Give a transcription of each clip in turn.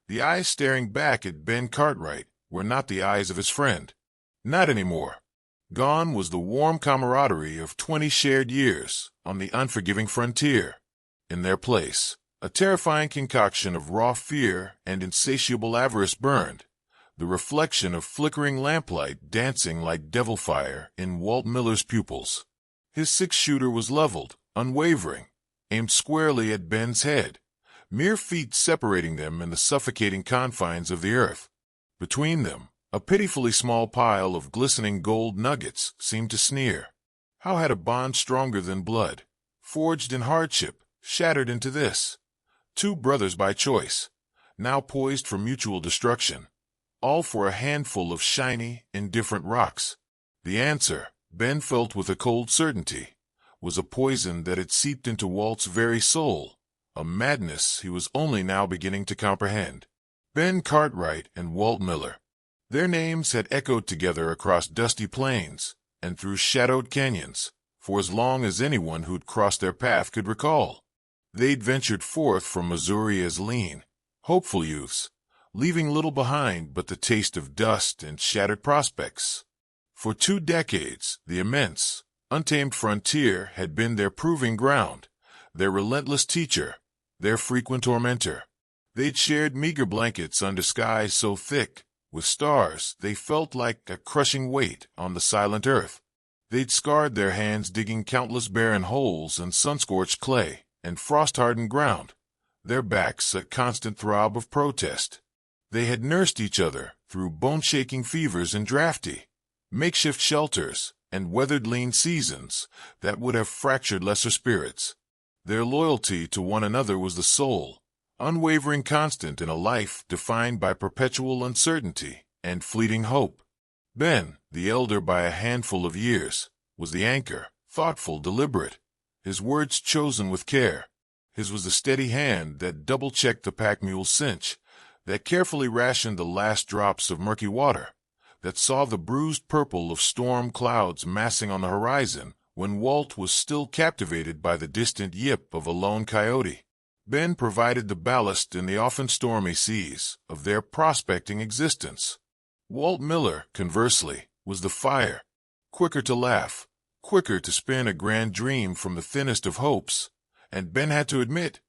The eyes staring back at Ben Cartwright were not the eyes of his friend. Not anymore. Gone was the warm camaraderie of 20 shared years on the unforgiving frontier. In their place, a terrifying concoction of raw fear and insatiable avarice burned, the reflection of flickering lamplight dancing like devil fire in Walt Miller's pupils. His six-shooter was leveled, unwavering, aimed squarely at Ben's head, mere feet separating them in the suffocating confines of the earth. Between them, a pitifully small pile of glistening gold nuggets seemed to sneer. How had a bond stronger than blood, forged in hardship, shattered into this? Two brothers by choice, now poised for mutual destruction, all for a handful of shiny, indifferent rocks. The answer, Ben felt with a cold certainty, was a poison that had seeped into Walt's very soul, a madness he was only now beginning to comprehend. Ben Cartwright and Walt Miller. Their names had echoed together across dusty plains and through shadowed canyons for as long as anyone who'd crossed their path could recall. They'd ventured forth from Missouri as lean, hopeful youths, leaving little behind but the taste of dust and shattered prospects. For 2 decades, the immense, untamed frontier had been their proving ground, their relentless teacher, their frequent tormentor. They'd shared meager blankets under skies so thick, with stars they felt like a crushing weight on the silent earth. They'd scarred their hands digging countless barren holes in sun-scorched clay and frost-hardened ground, their backs a constant throb of protest. They had nursed each other through bone-shaking fevers in drafty, makeshift shelters and weathered lean seasons that would have fractured lesser spirits. Their loyalty to one another was the sole, unwavering constant in a life defined by perpetual uncertainty and fleeting hope. Ben, the elder by a handful of years, was the anchor, thoughtful, deliberate, his words chosen with care. His was the steady hand that double-checked the pack mule's cinch, that carefully rationed the last drops of murky water, that saw the bruised purple of storm clouds massing on the horizon when Walt was still captivated by the distant yip of a lone coyote. Ben provided the ballast in the often stormy seas of their prospecting existence. Walt Miller, conversely, was the fire, quicker to laugh, quicker to spin a grand dream from the thinnest of hopes, and Ben had to admit,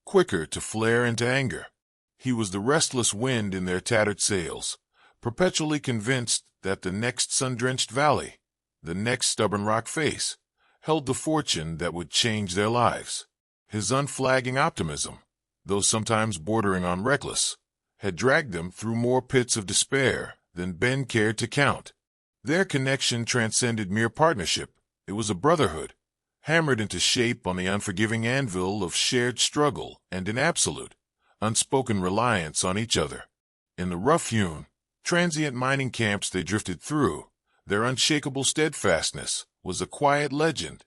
quicker to flare into anger. He was the restless wind in their tattered sails, perpetually convinced that the next sun-drenched valley, the next stubborn rock face, held the fortune that would change their lives. His unflagging optimism, though sometimes bordering on reckless, had dragged them through more pits of despair than Ben cared to count. Their connection transcended mere partnership. It was a brotherhood, hammered into shape on the unforgiving anvil of shared struggle and an absolute, unspoken reliance on each other. In the rough-hewn, transient mining camps they drifted through, their unshakable steadfastness was a quiet legend,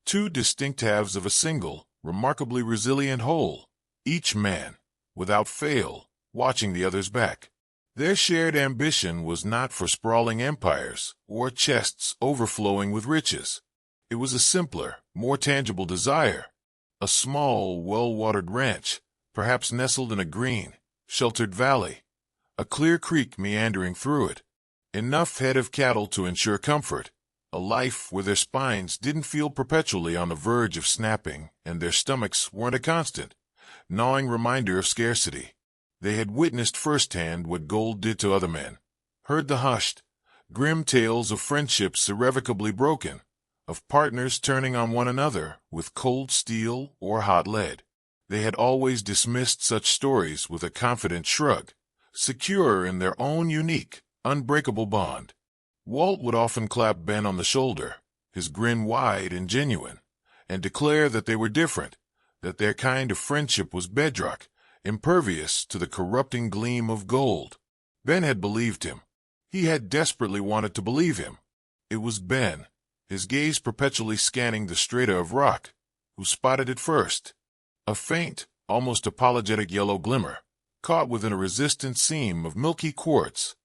2 distinct halves of a single, remarkably resilient whole, each man, without fail, watching the other's back. Their shared ambition was not for sprawling empires or chests overflowing with riches. It was a simpler, more tangible desire, a small, well-watered ranch, perhaps nestled in a green, sheltered valley, a clear creek meandering through it, enough head of cattle to ensure comfort, a life where their spines didn't feel perpetually on the verge of snapping and their stomachs weren't a constant, gnawing reminder of scarcity. They had witnessed firsthand what gold did to other men, heard the hushed, grim tales of friendships irrevocably broken, of partners turning on one another with cold steel or hot lead. They had always dismissed such stories with a confident shrug, secure in their own unique, unbreakable bond. Walt would often clap Ben on the shoulder, his grin wide and genuine, and declare that they were different, that their kind of friendship was bedrock, impervious to the corrupting gleam of gold. Ben had believed him. He had desperately wanted to believe him. It was Ben, his gaze perpetually scanning the strata of rock, who spotted it first. A faint, almost apologetic yellow glimmer, caught within a resistant seam of milky quartz,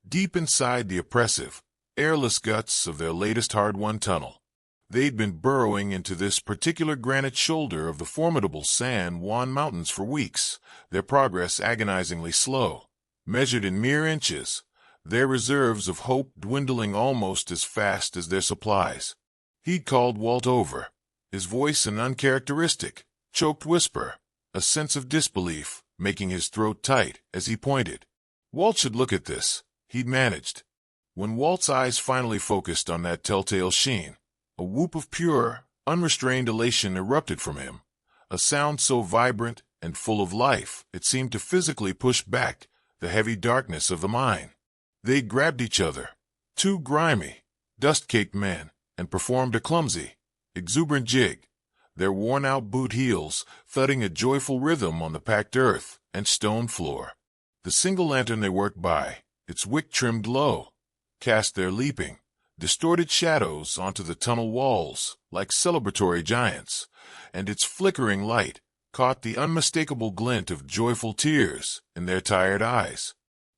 deep inside the oppressive, airless guts of their latest hard-won tunnel. They'd been burrowing into this particular granite shoulder of the formidable San Juan Mountains for weeks, their progress agonizingly slow, measured in mere inches, their reserves of hope dwindling almost as fast as their supplies. He'd called Walt over, his voice an uncharacteristic, choked whisper, a sense of disbelief making his throat tight as he pointed. Walt should look at this, he'd managed. When Walt's eyes finally focused on that telltale sheen, a whoop of pure, unrestrained elation erupted from him, a sound so vibrant and full of life it seemed to physically push back the heavy darkness of the mine. They grabbed each other, two grimy, dust-caked men, and performed a clumsy, exuberant jig, their worn-out boot heels thudding a joyful rhythm on the packed earth and stone floor. The single lantern they worked by, its wick trimmed low, cast their leaping, distorted shadows onto the tunnel walls like celebratory giants, and its flickering light caught the unmistakable glint of joyful tears in their tired eyes.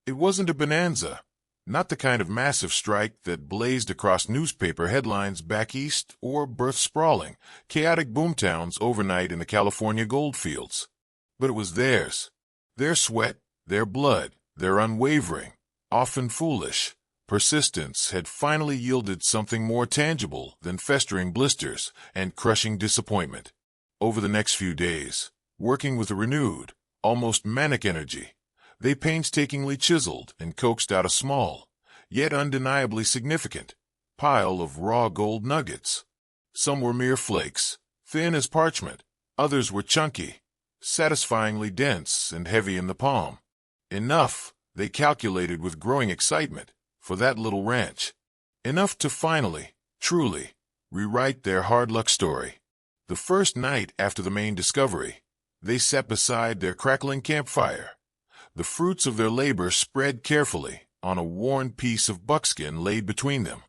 It wasn't a bonanza, not the kind of massive strike that blazed across newspaper headlines back east or birthed sprawling, chaotic boomtowns overnight in the California goldfields. But it was theirs. Their sweat, their blood, their unwavering, often foolish, persistence had finally yielded something more tangible than festering blisters and crushing disappointment. Over the next few days, working with a renewed, almost manic energy, they painstakingly chiseled and coaxed out a small, yet undeniably significant, pile of raw gold nuggets. Some were mere flakes, thin as parchment. Others were chunky, satisfyingly dense and heavy in the palm. Enough, they calculated with growing excitement, for that little ranch. Enough to finally, truly, rewrite their hard luck story. The first night after the main discovery, they sat beside their crackling campfire, the fruits of their labor spread carefully on a worn piece of buckskin laid between them.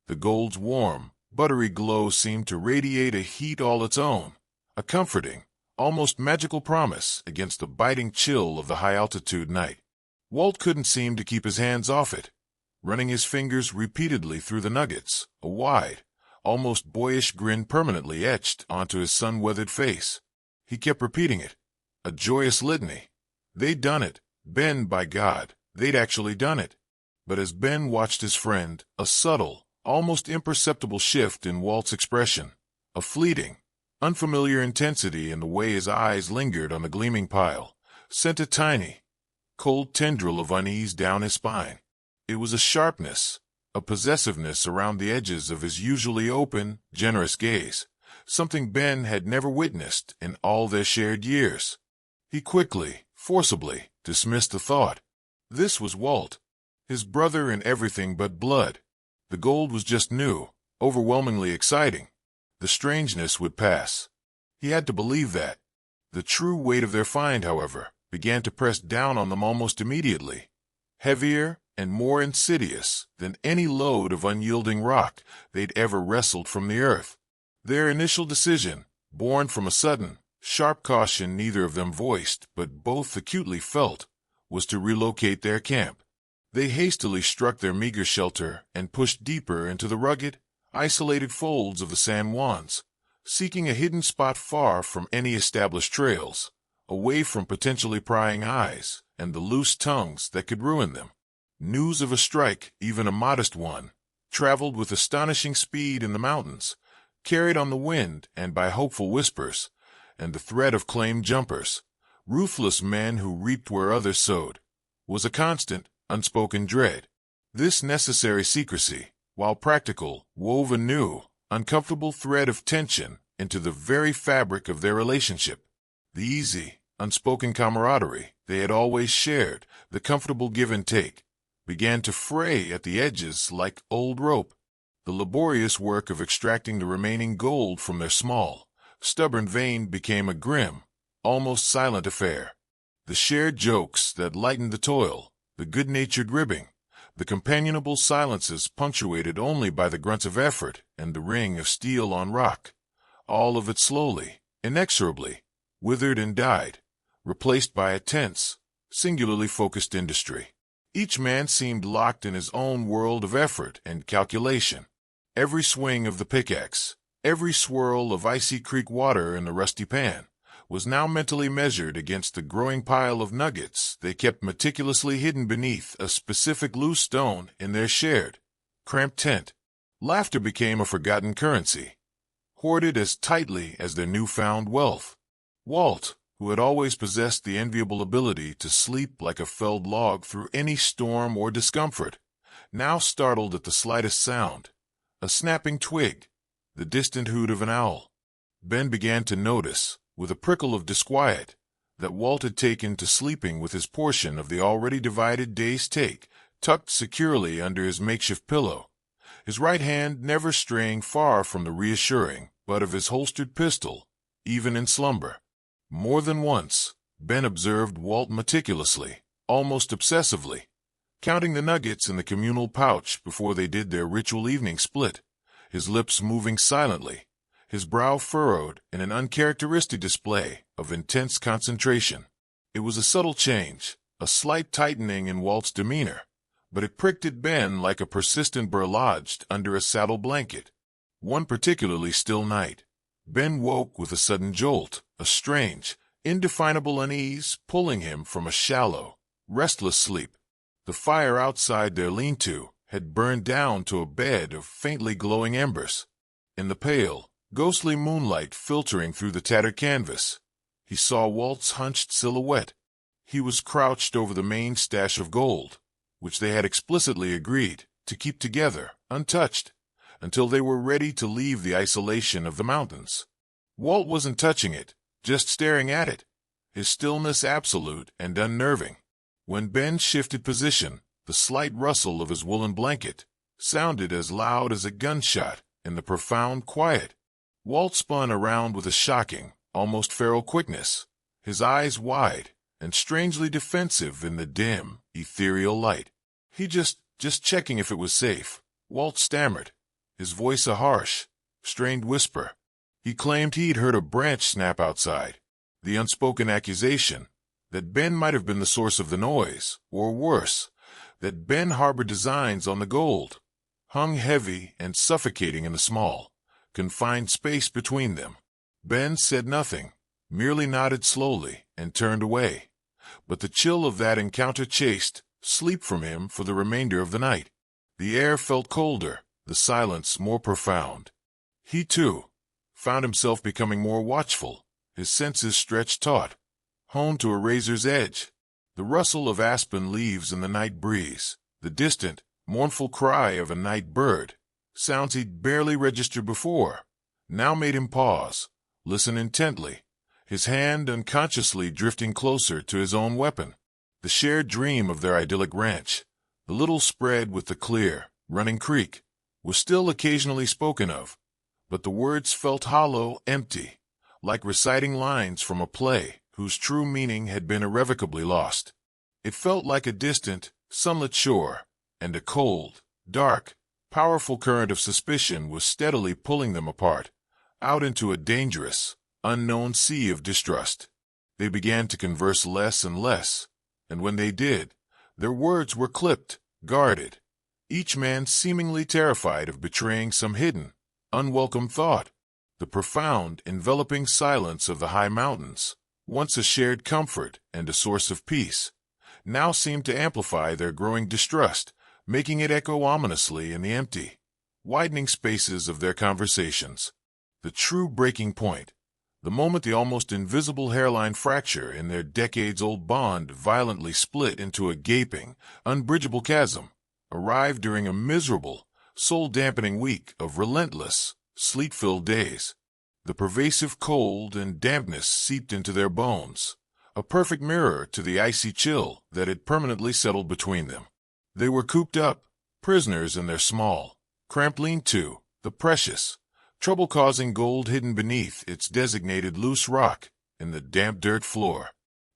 The gold's warm, buttery glow seemed to radiate a heat all its own, a comforting, almost magical promise against the biting chill of the high-altitude night. Walt couldn't seem to keep his hands off it, running his fingers repeatedly through the nuggets, a wide, almost boyish grin permanently etched onto his sun-weathered face. He kept repeating it, a joyous litany. They'd done it. Ben, by God, they'd actually done it. But as Ben watched his friend, a subtle, almost imperceptible shift in Walt's expression, a fleeting, unfamiliar intensity in the way his eyes lingered on the gleaming pile, sent a tiny, cold tendril of unease down his spine. It was a sharpness, a possessiveness around the edges of his usually open, generous gaze, something Ben had never witnessed in all their shared years. He quickly, forcibly, dismissed the thought. This was Walt, his brother in everything but blood. The gold was just new, overwhelmingly exciting. The strangeness would pass. He had to believe that. The true weight of their find, however, began to press down on them almost immediately, heavier and more insidious than any load of unyielding rock they'd ever wrestled from the earth. Their initial decision, born from a sudden, sharp caution neither of them voiced but both acutely felt, was to relocate their camp. They hastily struck their meager shelter and pushed deeper into the rugged, isolated folds of the San Juans, seeking a hidden spot far from any established trails, away from potentially prying eyes and the loose tongues that could ruin them. News of a strike, even a modest one, traveled with astonishing speed in the mountains, carried on the wind and by hopeful whispers, and the threat of claimed jumpers, ruthless men who reaped where others sowed, was a constant, unspoken dread. This necessary secrecy, while practical, wove a new, uncomfortable thread of tension into the very fabric of their relationship. The easy, unspoken camaraderie they had always shared, the comfortable give and take, began to fray at the edges like old rope. The laborious work of extracting the remaining gold from their small, stubborn vein became a grim, almost silent affair. The shared jokes that lightened the toil, the good-natured ribbing, the companionable silences punctuated only by the grunts of effort and the ring of steel on rock, all of it slowly, inexorably, withered and died, replaced by a tense, singularly focused industry. Each man seemed locked in his own world of effort and calculation. Every swing of the pickaxe, Every swirl of icy creek water in the rusty pan was now mentally measured against the growing pile of nuggets they kept meticulously hidden beneath a specific loose stone in their shared, cramped tent. Laughter became a forgotten currency, hoarded as tightly as their newfound wealth. Walt, who had always possessed the enviable ability to sleep like a felled log through any storm or discomfort, now startled at the slightest sound, a snapping twig, the distant hoot of an owl. Ben began to notice, with a prickle of disquiet, that Walt had taken to sleeping with his portion of the already divided day's take tucked securely under his makeshift pillow, his right hand never straying far from the reassuring butt of his holstered pistol, even in slumber. More than once, Ben observed Walt meticulously, almost obsessively, counting the nuggets in the communal pouch before they did their ritual evening split, his lips moving silently, his brow furrowed in an uncharacteristic display of intense concentration. It was a subtle change, a slight tightening in Walt's demeanor, but it pricked at Ben like a persistent burr lodged under a saddle blanket. One particularly still night, Ben woke with a sudden jolt, a strange, indefinable unease pulling him from a shallow, restless sleep. The fire outside their lean-to had burned down to a bed of faintly glowing embers. In the pale, ghostly moonlight filtering through the tattered canvas, he saw Walt's hunched silhouette. He was crouched over the main stash of gold, which they had explicitly agreed to keep together, untouched, until they were ready to leave the isolation of the mountains. Walt wasn't touching it, just staring at it, his stillness absolute and unnerving. When Ben shifted position, the slight rustle of his woolen blanket sounded as loud as a gunshot in the profound quiet. Walt spun around with a shocking, almost feral quickness, his eyes wide and strangely defensive in the dim, ethereal light. He just checking if it was safe, Walt stammered, his voice a harsh, strained whisper. He claimed he'd heard a branch snap outside, the unspoken accusation that Ben might have been the source of the noise, or worse, that Ben harbored designs on the gold, hung heavy and suffocating in the small, confined space between them. Ben said nothing, merely nodded slowly and turned away, but the chill of that encounter chased sleep from him for the remainder of the night. The air felt colder, the silence more profound. He, too, found himself becoming more watchful, his senses stretched taut, honed to a razor's edge. The rustle of aspen leaves in the night breeze, the distant, mournful cry of a night bird, sounds he'd barely registered before, now made him pause, listen intently, his hand unconsciously drifting closer to his own weapon. The shared dream of their idyllic ranch, the little spread with the clear, running creek, was still occasionally spoken of, but the words felt hollow, empty, like reciting lines from a play whose true meaning had been irrevocably lost. It felt like a distant, sunlit shore, and a cold, dark, powerful current of suspicion was steadily pulling them apart, out into a dangerous, unknown sea of distrust. They began to converse less and less, and when they did, their words were clipped, guarded, each man seemingly terrified of betraying some hidden, unwelcome thought. The profound, enveloping silence of the high mountains, once a shared comfort and a source of peace, now seemed to amplify their growing distrust, making it echo ominously in the empty, widening spaces of their conversations. The true breaking point, the moment the almost invisible hairline fracture in their decades-old bond violently split into a gaping, unbridgeable chasm, arrived during a miserable, soul-dampening week of relentless, sleet-filled days. The pervasive cold and dampness seeped into their bones, a perfect mirror to the icy chill that had permanently settled between them. They were cooped up, prisoners in their small, cramped lean-to, the precious, trouble-causing gold hidden beneath its designated loose rock in the damp dirt floor.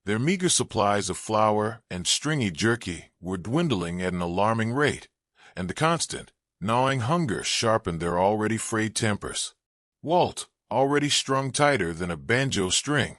Their meager supplies of flour and stringy jerky were dwindling at an alarming rate, and the constant, gnawing hunger sharpened their already frayed tempers. Walt, already strung tighter than a banjo string,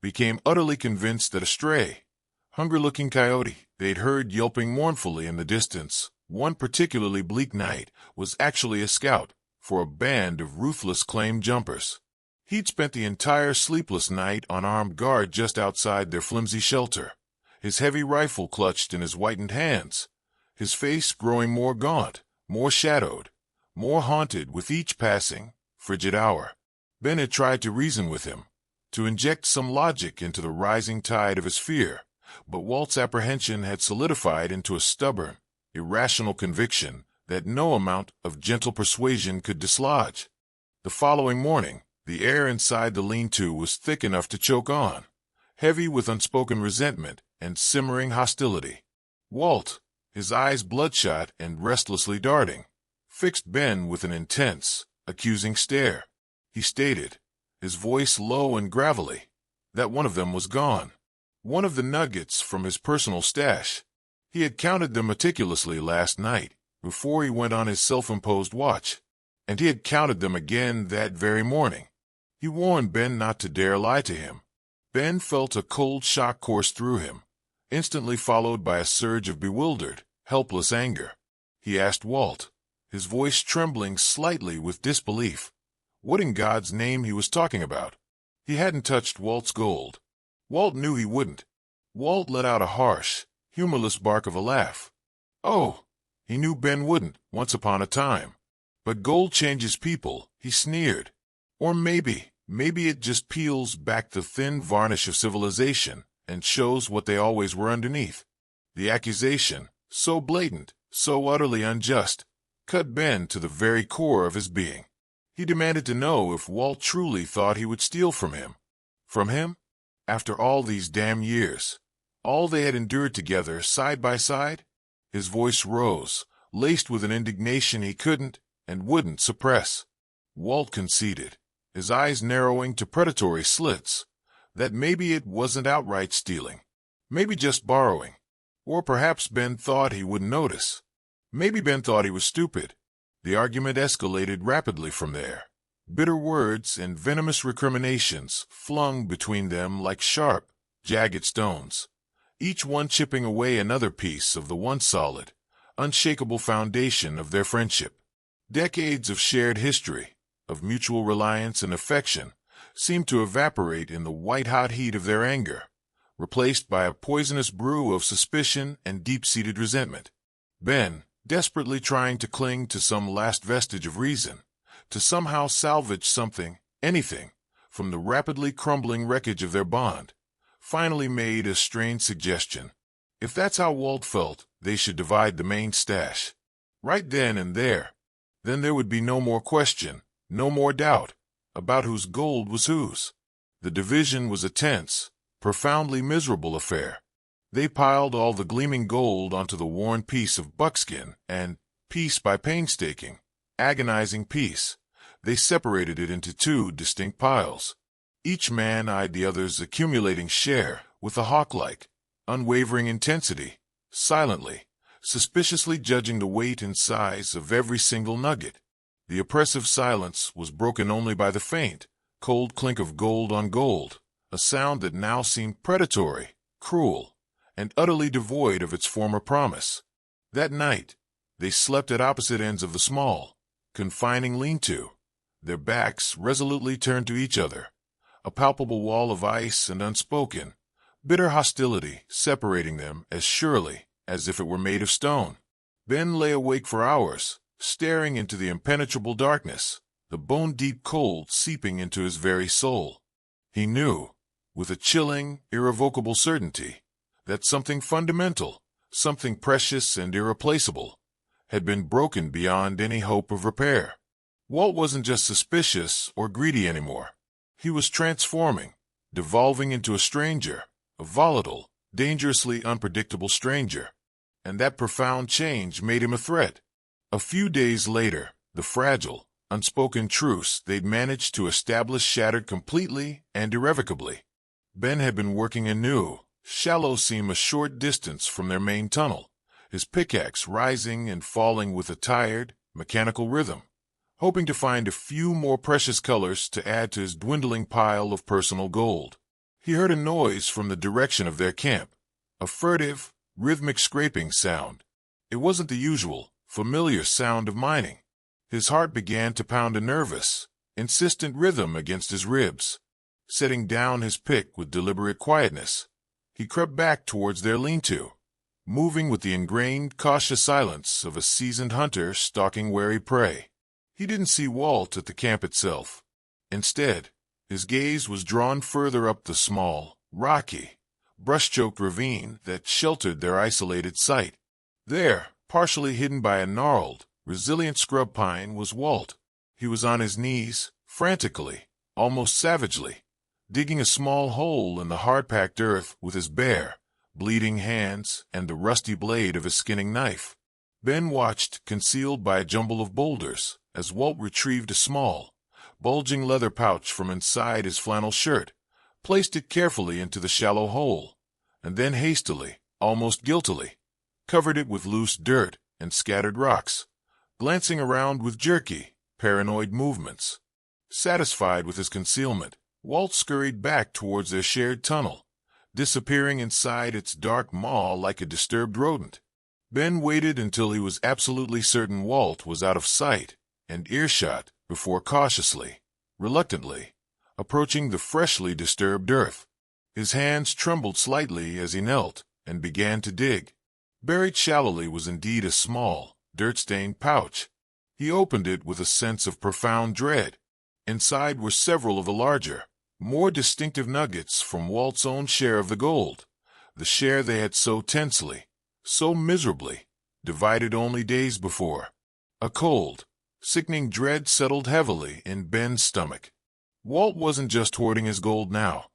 became utterly convinced that a stray, hunger-looking coyote they'd heard yelping mournfully in the distance one particularly bleak night was actually a scout, for a band of ruthless claim jumpers. He'd spent the entire sleepless night on armed guard just outside their flimsy shelter, his heavy rifle clutched in his whitened hands, his face growing more gaunt, more shadowed, more haunted with each passing, frigid hour. Ben had tried to reason with him, to inject some logic into the rising tide of his fear, but Walt's apprehension had solidified into a stubborn, irrational conviction that no amount of gentle persuasion could dislodge. The following morning, the air inside the lean-to was thick enough to choke on, heavy with unspoken resentment and simmering hostility. Walt, his eyes bloodshot and restlessly darting, fixed Ben with an intense, accusing stare. He stated, his voice low and gravelly, that one of them was gone. One of the nuggets from his personal stash. He had counted them meticulously last night, before he went on his self-imposed watch, and he had counted them again that very morning. He warned Ben not to dare lie to him. Ben felt a cold shock course through him, instantly followed by a surge of bewildered, helpless anger. He asked Walt, his voice trembling slightly with disbelief, what in God's name he was talking about. He hadn't touched Walt's gold. Walt knew he wouldn't. Walt let out a harsh, humorless bark of a laugh. Oh, he knew Ben wouldn't, once upon a time. But gold changes people, he sneered. Or maybe it just peels back the thin varnish of civilization and shows what they always were underneath. The accusation, so blatant, so utterly unjust, cut Ben to the very core of his being. He demanded to know if Walt truly thought he would steal from him. From him? After all these damn years, all they had endured together side by side? His voice rose, laced with an indignation he couldn't and wouldn't suppress. Walt conceded, his eyes narrowing to predatory slits, that maybe it wasn't outright stealing, maybe just borrowing, or perhaps Ben thought he wouldn't notice. Maybe Ben thought he was stupid. The argument escalated rapidly from there. Bitter words and venomous recriminations flung between them like sharp, jagged stones, each one chipping away another piece of the once solid, unshakable foundation of their friendship. Decades of shared history, of mutual reliance and affection, seemed to evaporate in the white-hot heat of their anger, replaced by a poisonous brew of suspicion and deep-seated resentment. Ben, desperately trying to cling to some last vestige of reason, to somehow salvage something, anything, from the rapidly crumbling wreckage of their bond, finally made a strange suggestion. If that's how Walt felt, they should divide the main stash. Right then and there. Then there would be no more question, no more doubt, about whose gold was whose. The division was a tense, profoundly miserable affair. They piled all the gleaming gold onto the worn piece of buckskin, and, piece by painstaking, agonizing piece, they separated it into two distinct piles. Each man eyed the other's accumulating share with a hawk-like, unwavering intensity, silently, suspiciously judging the weight and size of every single nugget. The oppressive silence was broken only by the faint, cold clink of gold on gold, a sound that now seemed predatory, cruel, and utterly devoid of its former promise. That night, they slept at opposite ends of the small, confining lean-to, their backs resolutely turned to each other, a palpable wall of ice and unspoken, bitter hostility separating them as surely as if it were made of stone. Ben lay awake for hours, staring into the impenetrable darkness, the bone-deep cold seeping into his very soul. He knew, with a chilling, irrevocable certainty, that something fundamental, something precious and irreplaceable, had been broken beyond any hope of repair. Walt wasn't just suspicious or greedy anymore. He was transforming, devolving into a stranger, a volatile, dangerously unpredictable stranger. And that profound change made him a threat. A few days later, the fragile, unspoken truce they'd managed to establish shattered completely and irrevocably. Ben had been working a new, shallow seam a short distance from their main tunnel, his pickaxe rising and falling with a tired, mechanical rhythm, hoping to find a few more precious colors to add to his dwindling pile of personal gold. He heard a noise from the direction of their camp, a furtive, rhythmic scraping sound. It wasn't the usual, familiar sound of mining. His heart began to pound a nervous, insistent rhythm against his ribs. Setting down his pick with deliberate quietness, he crept back towards their lean-to, moving with the ingrained, cautious silence of a seasoned hunter stalking wary prey. He didn't see Walt at the camp itself. Instead, his gaze was drawn further up the small, rocky, brush-choked ravine that sheltered their isolated site. There, partially hidden by a gnarled, resilient scrub pine, was Walt. He was on his knees, frantically, almost savagely, digging a small hole in the hard-packed earth with his bare, bleeding hands and the rusty blade of his skinning knife. Ben watched, concealed by a jumble of boulders, as Walt retrieved a small, bulging leather pouch from inside his flannel shirt, placed it carefully into the shallow hole, and then hastily, almost guiltily, covered it with loose dirt and scattered rocks, glancing around with jerky, paranoid movements. Satisfied with his concealment, Walt scurried back towards their shared tunnel, disappearing inside its dark maw like a disturbed rodent. Ben waited until he was absolutely certain Walt was out of sight and earshot before cautiously, reluctantly, approaching the freshly disturbed earth. His hands trembled slightly as he knelt and began to dig. Buried shallowly was indeed a small, dirt-stained pouch. He opened it with a sense of profound dread. Inside were several of the larger, more distinctive nuggets from Walt's own share of the gold, the share they had so tensely, so miserably, divided only days before. A cold, sickening dread settled heavily in Ben's stomach. Walt wasn't just hoarding his gold now.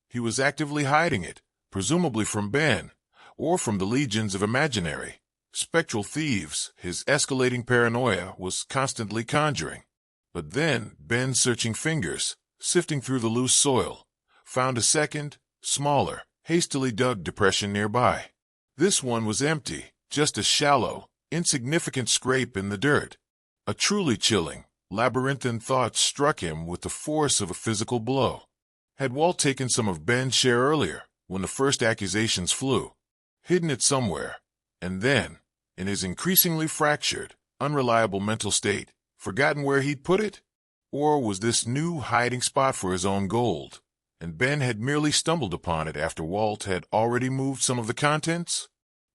He was actively hiding it, presumably from Ben, or from the legions of imaginary, spectral thieves his escalating paranoia was constantly conjuring. But then Ben's searching fingers, sifting through the loose soil, found a second, smaller, hastily dug depression nearby. This one was empty, just a shallow, insignificant scrape in the dirt. A truly chilling, labyrinthine thought struck him with the force of a physical blow. Had Walt taken some of Ben's share earlier, when the first accusations flew, hidden it somewhere, and then, in his increasingly fractured, unreliable mental state, forgotten where he'd put it? Or was this new hiding spot for his own gold, and Ben had merely stumbled upon it after Walt had already moved some of the contents?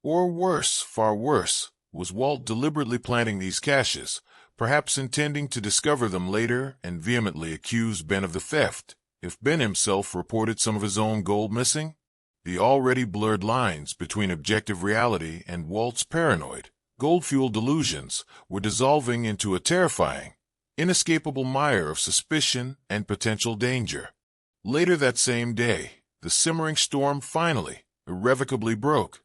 Or worse, far worse, was Walt deliberately planting these caches, perhaps intending to discover them later and vehemently accuse Ben of the theft, if Ben himself reported some of his own gold missing? The already blurred lines between objective reality and Walt's paranoid, gold-fueled delusions were dissolving into a terrifying, inescapable mire of suspicion and potential danger. Later that same day, the simmering storm finally, irrevocably broke.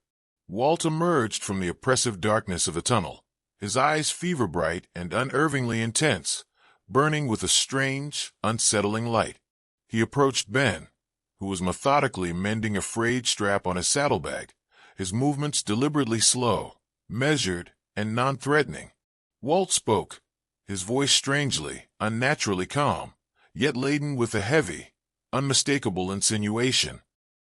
Walt emerged from the oppressive darkness of the tunnel, his eyes fever-bright and unervingly intense, burning with a strange, unsettling light. He approached Ben, who was methodically mending a frayed strap on his saddlebag, his movements deliberately slow, measured, and non-threatening. Walt spoke, his voice strangely, unnaturally calm, yet laden with a heavy, unmistakable insinuation.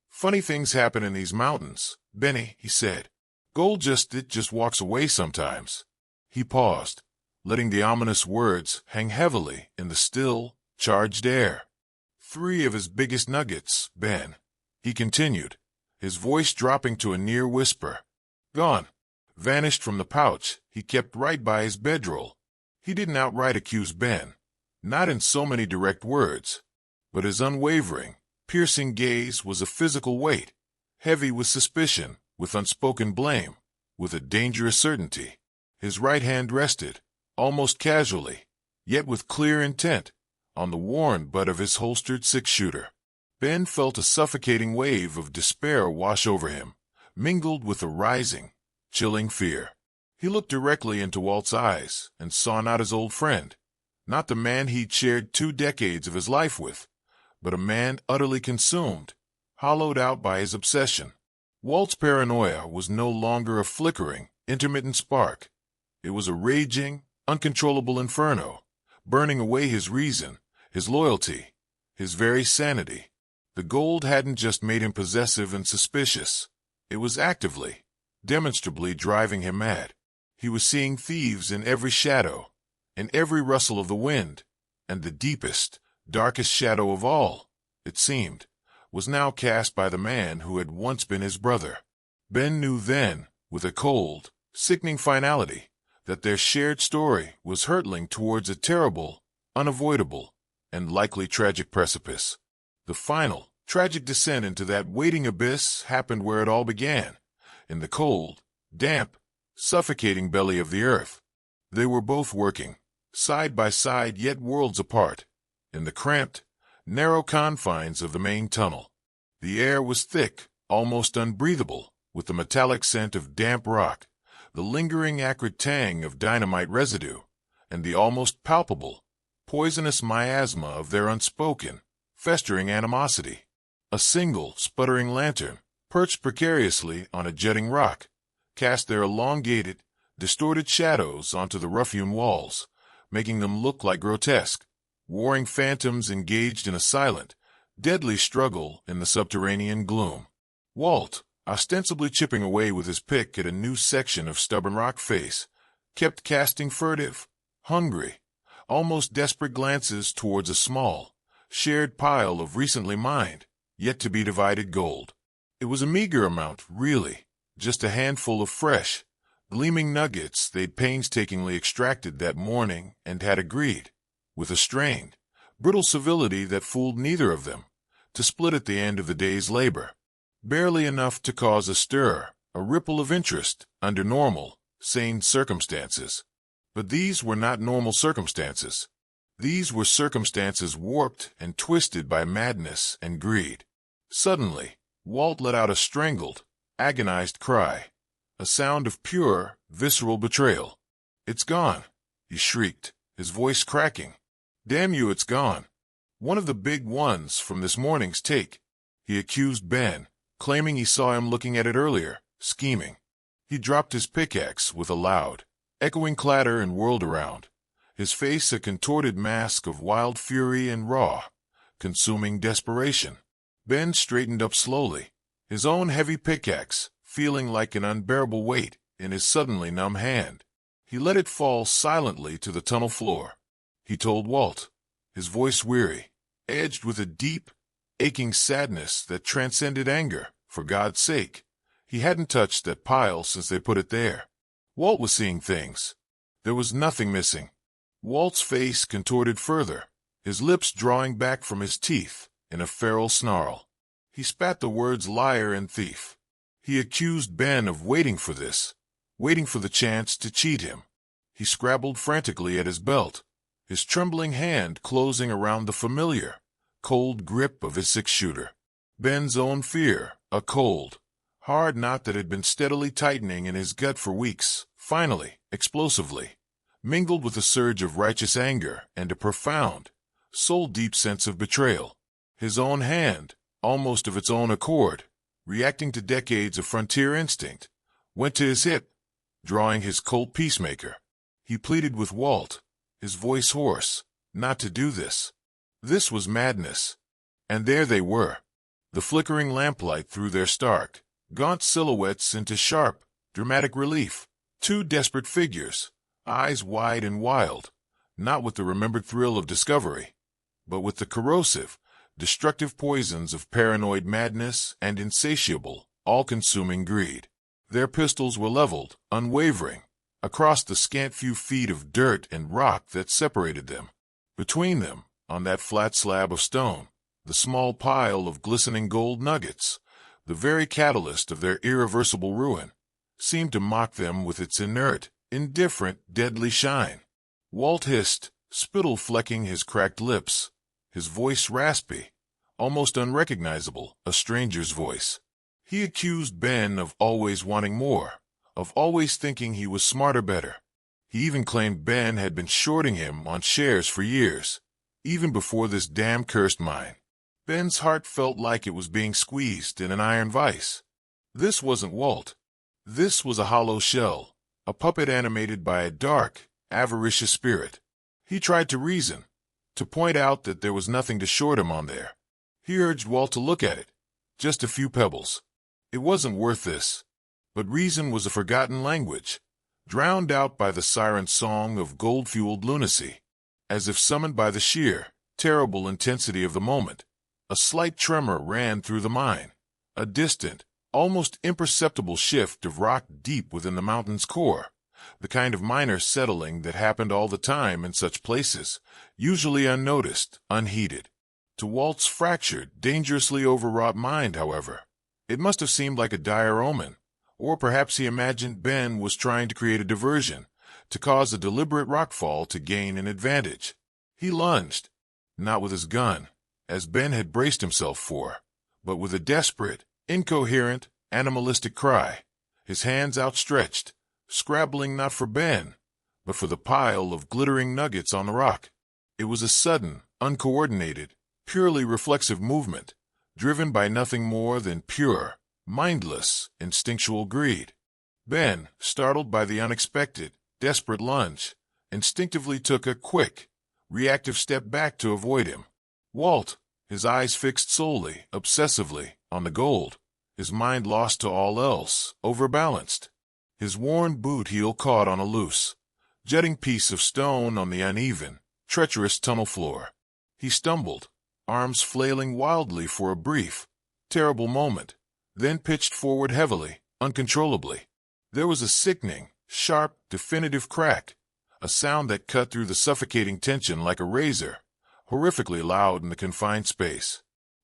"Funny things happen in these mountains, Benny," he said. "Gold just walks away sometimes." He paused, letting the ominous words hang heavily in the still, charged air. "3 of his biggest nuggets, Ben," he continued, his voice dropping to a near whisper. "Gone. Vanished from the pouch he kept right by his bedroll." He didn't outright accuse Ben, not in so many direct words, but his unwavering, piercing gaze was a physical weight, heavy with suspicion, with unspoken blame, with a dangerous certainty. His right hand rested, almost casually, yet with clear intent, on the worn butt of his holstered six-shooter. Ben felt a suffocating wave of despair wash over him, mingled with a rising, chilling fear. He looked directly into Walt's eyes and saw not his old friend, not the man he'd shared 2 decades of his life with, but a man utterly consumed, hollowed out by his obsession. Walt's paranoia was no longer a flickering, intermittent spark. It was a raging, uncontrollable inferno, burning away his reason, his loyalty, his very sanity. The gold hadn't just made him possessive and suspicious. It was actively, demonstrably driving him mad. He was seeing thieves in every shadow, in every rustle of the wind, and the deepest, darkest shadow of all, it seemed, was now cast by the man who had once been his brother. Ben knew then, with a cold, sickening finality, that their shared story was hurtling towards a terrible, unavoidable, and likely tragic precipice. The final, tragic descent into that waiting abyss happened where it all began, in the cold, damp, suffocating belly of the earth. They were both working, side by side yet worlds apart, in the cramped, narrow confines of the main tunnel. The air was thick, almost unbreathable, with the metallic scent of damp rock, the lingering acrid tang of dynamite residue, and the almost palpable, poisonous miasma of their unspoken, festering animosity. A single, sputtering lantern, perched precariously on a jutting rock, cast their elongated, distorted shadows onto the rough-hewn walls, making them look like grotesque, warring phantoms engaged in a silent, deadly struggle in the subterranean gloom. Walt, ostensibly chipping away with his pick at a new section of stubborn rock face, kept casting furtive, hungry, almost desperate glances towards a small, shared pile of recently mined, yet-to-be-divided gold. It was a meager amount, really, just a handful of fresh, gleaming nuggets they'd painstakingly extracted that morning and had agreed, with a strained, brittle civility that fooled neither of them, to split at the end of the day's labor. Barely enough to cause a stir, a ripple of interest, under normal, sane circumstances. But these were not normal circumstances. These were circumstances warped and twisted by madness and greed. Suddenly, Walt let out a strangled, agonized cry, a sound of pure, visceral betrayal. "It's gone," he shrieked, his voice cracking. "Damn you, it's gone. One of the big ones from this morning's take." He accused Ben, claiming he saw him looking at it earlier, scheming. He dropped his pickaxe with a loud, echoing clatter and whirled around, his face a contorted mask of wild fury and raw, consuming desperation. Ben straightened up slowly, his own heavy pickaxe feeling like an unbearable weight in his suddenly numb hand. He let it fall silently to the tunnel floor. He told Walt, his voice weary, edged with a deep, aching sadness that transcended anger. For God's sake, he hadn't touched that pile since they put it there. Walt was seeing things. There was nothing missing. Walt's face contorted further, his lips drawing back from his teeth in a feral snarl. He spat the words liar and thief. He accused Ben of waiting for this, waiting for the chance to cheat him. He scrabbled frantically at his belt, his trembling hand closing around the familiar, cold grip of his six-shooter. Ben's own fear, a cold, hard knot that had been steadily tightening in his gut for weeks, finally, explosively, mingled with a surge of righteous anger and a profound, soul-deep sense of betrayal. His own hand, almost of its own accord, reacting to decades of frontier instinct, went to his hip, drawing his Colt peacemaker. He pleaded with Walt, his voice hoarse, not to do this. This was madness. And there they were. The flickering lamplight threw their stark, gaunt silhouettes into sharp, dramatic relief. Two desperate figures, eyes wide and wild, not with the remembered thrill of discovery, but with the corrosive, destructive poisons of paranoid madness and insatiable, all-consuming greed. Their pistols were leveled, unwavering, across the scant few feet of dirt and rock that separated them. Between them, on that flat slab of stone, the small pile of glistening gold nuggets, the very catalyst of their irreversible ruin, seemed to mock them with its inert, indifferent, deadly shine. Walt hissed, spittle flecking his cracked lips, his voice raspy, almost unrecognizable, a stranger's voice. He accused Ben of always wanting more, of always thinking he was smarter better. He even claimed Ben had been shorting him on shares for years, even before this damn cursed mine. Ben's heart felt like it was being squeezed in an iron vise. This wasn't Walt. This was a hollow shell, a puppet animated by a dark, avaricious spirit. He tried to reason, to point out that there was nothing to short him on there. He urged Walt to look at it, just a few pebbles. It wasn't worth this. But reason was a forgotten language, drowned out by the siren song of gold-fueled lunacy. As if summoned by the sheer, terrible intensity of the moment, a slight tremor ran through the mine, a distant, almost imperceptible shift of rock deep within the mountain's core, the kind of minor settling that happened all the time in such places, usually unnoticed, unheeded. To Walt's fractured, dangerously overwrought mind, however, it must have seemed like a dire omen, or perhaps he imagined Ben was trying to create a diversion, to cause a deliberate rockfall to gain an advantage. He lunged, not with his gun, as Ben had braced himself for, but with a desperate, incoherent, animalistic cry, his hands outstretched, scrabbling not for Ben, but for the pile of glittering nuggets on the rock. It was a sudden, uncoordinated, purely reflexive movement, driven by nothing more than pure, mindless, instinctual greed. Ben, startled by the unexpected, desperate lunge, instinctively took a quick, reactive step back to avoid him. Walt, his eyes fixed solely, obsessively, on the gold, his mind lost to all else, overbalanced. His worn boot heel caught on a loose, jutting piece of stone on the uneven, treacherous tunnel floor. He stumbled, arms flailing wildly for a brief, terrible moment, then pitched forward heavily, uncontrollably. There was a sickening, sharp, definitive crack, a sound that cut through the suffocating tension like a razor, horrifically loud in the confined space.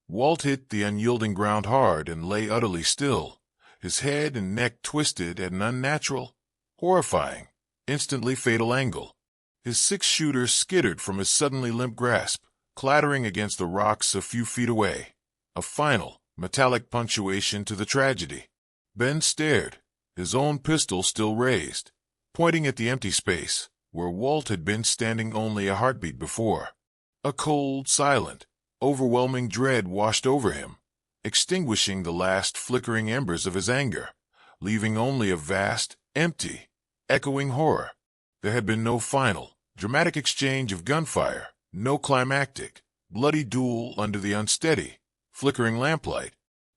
Walt hit the unyielding ground hard and lay utterly still, his head and neck twisted at an unnatural, horrifying, instantly fatal angle. His six-shooter skittered from his suddenly limp grasp, clattering against the rocks a few feet away, a final, metallic punctuation to the tragedy. Ben stared, his own pistol still raised, pointing at the empty space, where Walt had been standing only a heartbeat before. A cold, silent, overwhelming dread washed over him, extinguishing the last flickering embers of his anger, leaving only a vast, empty, echoing horror. There had been no final, dramatic exchange of gunfire, no climactic, bloody duel under the unsteady, flickering lamplight.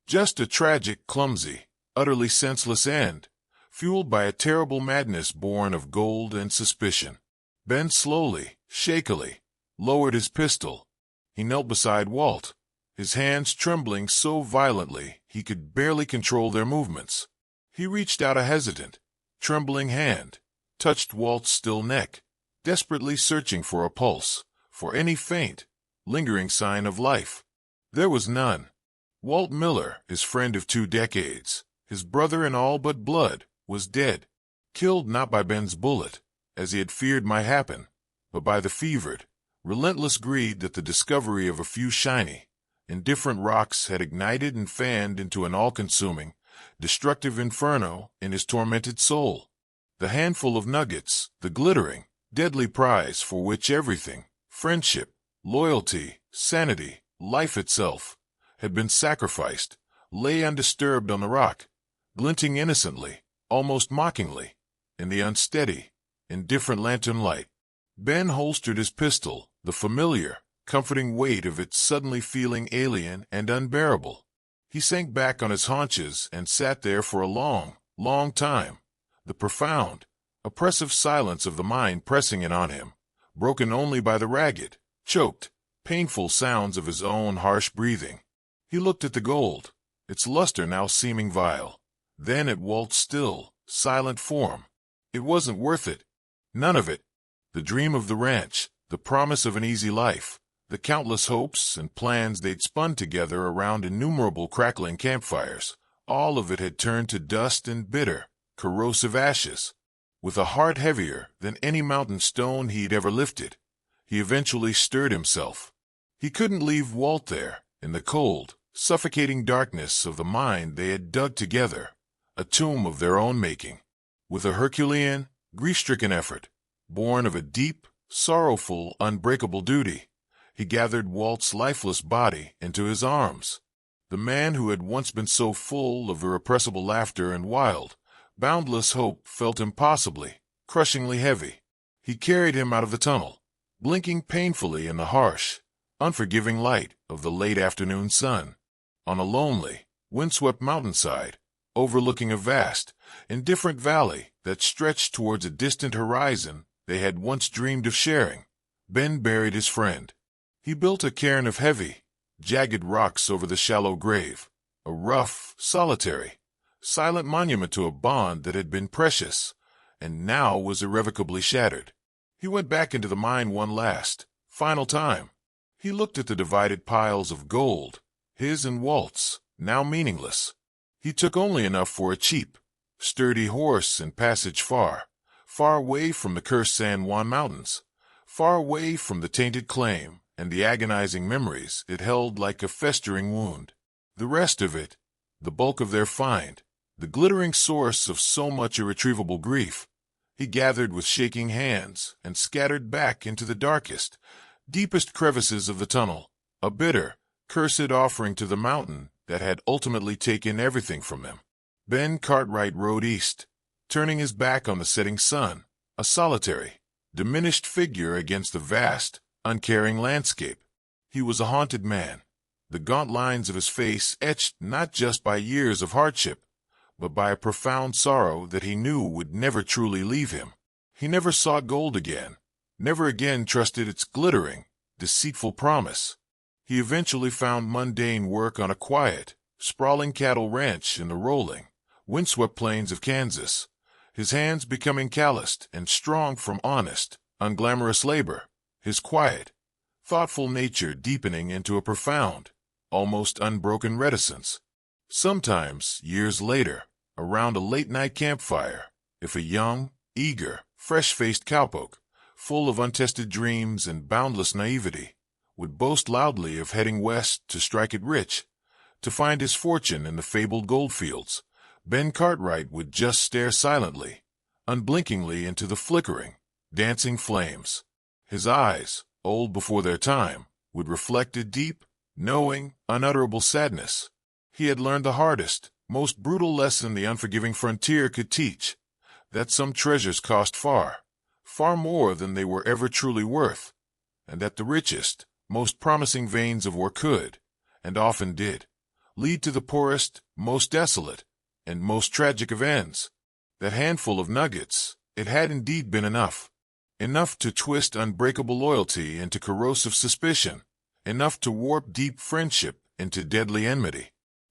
Just a tragic, clumsy, utterly senseless end, fueled by a terrible madness born of gold and suspicion. Ben slowly, shakily, lowered his pistol. He knelt beside Walt, his hands trembling so violently he could barely control their movements. He reached out a hesitant, trembling hand, touched Walt's still neck, desperately searching for a pulse, for any faint, lingering sign of life. There was none. Walt Miller, his friend of 2 decades, his brother in all but blood, was dead, killed not by Ben's bullet, as he had feared might happen, but by the fevered, relentless greed that the discovery of a few shiny, indifferent rocks had ignited and fanned into an all-consuming, destructive inferno in his tormented soul. The handful of nuggets, the glittering, deadly prize for which everything, friendship, loyalty, sanity, life itself, had been sacrificed, lay undisturbed on the rock, glinting innocently, almost mockingly, in the unsteady, indifferent lantern light. Ben holstered his pistol, the familiar, comforting weight of it suddenly feeling alien and unbearable. He sank back on his haunches and sat there for a long, long time, the profound, oppressive silence of the mind pressing in on him, broken only by the ragged, choked, painful sounds of his own harsh breathing. He looked at the gold, its luster now seeming vile, then at Walt's still, silent form. It wasn't worth it. None of it. The dream of the ranch, the promise of an easy life, the countless hopes and plans they'd spun together around innumerable crackling campfires, all of it had turned to dust and bitter, corrosive ashes. With a heart heavier than any mountain stone he'd ever lifted, he eventually stirred himself. He couldn't leave Walt there, in the cold, suffocating darkness of the mind they had dug together, a tomb of their own making. With a Herculean, grief-stricken effort, born of a deep, sorrowful, unbreakable duty, he gathered Walt's lifeless body into his arms. The man who had once been so full of irrepressible laughter and wild, boundless hope felt impossibly, crushingly heavy. He carried him out of the tunnel, blinking painfully in the harsh, unforgiving light of the late afternoon sun. On a lonely, windswept mountainside, overlooking a vast, indifferent valley that stretched towards a distant horizon they had once dreamed of sharing. Ben buried his friend. He built a cairn of heavy, jagged rocks over the shallow grave, a rough, solitary, silent monument to a bond that had been precious, and now was irrevocably shattered. He went back into the mine one last, final time. He looked at the divided piles of gold, his and Walt's, now meaningless. He took only enough for a cheap, sturdy horse and passage far, far away from the cursed San Juan Mountains, far away from the tainted claim and the agonizing memories it held like a festering wound. The rest of it, the bulk of their find, the glittering source of so much irretrievable grief, he gathered with shaking hands and scattered back into the darkest, deepest crevices of the tunnel, a bitter, cursed offering to the mountain that had ultimately taken everything from them. Ben Cartwright rode east, turning his back on the setting sun, a solitary, diminished figure against the vast, uncaring landscape. He was a haunted man, the gaunt lines of his face etched not just by years of hardship, but by a profound sorrow that he knew would never truly leave him. He never saw gold again, never again trusted its glittering, deceitful promise. He eventually found mundane work on a quiet, sprawling cattle ranch in the rolling, windswept plains of Kansas, his hands becoming calloused and strong from honest, unglamorous labor, his quiet, thoughtful nature deepening into a profound, almost unbroken reticence. Sometimes, years later, around a late-night campfire, if a young, eager, fresh-faced cowpoke, full of untested dreams and boundless naivety, would boast loudly of heading west to strike it rich, to find his fortune in the fabled goldfields, Ben Cartwright would just stare silently, unblinkingly into the flickering, dancing flames. His eyes, old before their time, would reflect a deep, knowing, unutterable sadness. He had learned the hardest, most brutal lesson the unforgiving frontier could teach, that some treasures cost far, far more than they were ever truly worth, and that the richest, most promising veins of ore could, and often did, lead to the poorest, most desolate, and most tragic of ends. That handful of nuggets, it had indeed been enough. Enough to twist unbreakable loyalty into corrosive suspicion, enough to warp deep friendship into deadly enmity,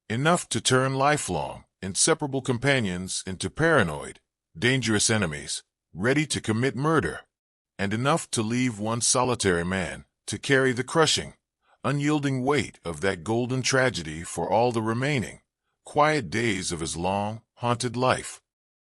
enough to turn lifelong, inseparable companions into paranoid, dangerous enemies, ready to commit murder, and enough to leave one solitary man to carry the crushing, unyielding weight of that golden tragedy for all the remaining, quiet days of his long, haunted life.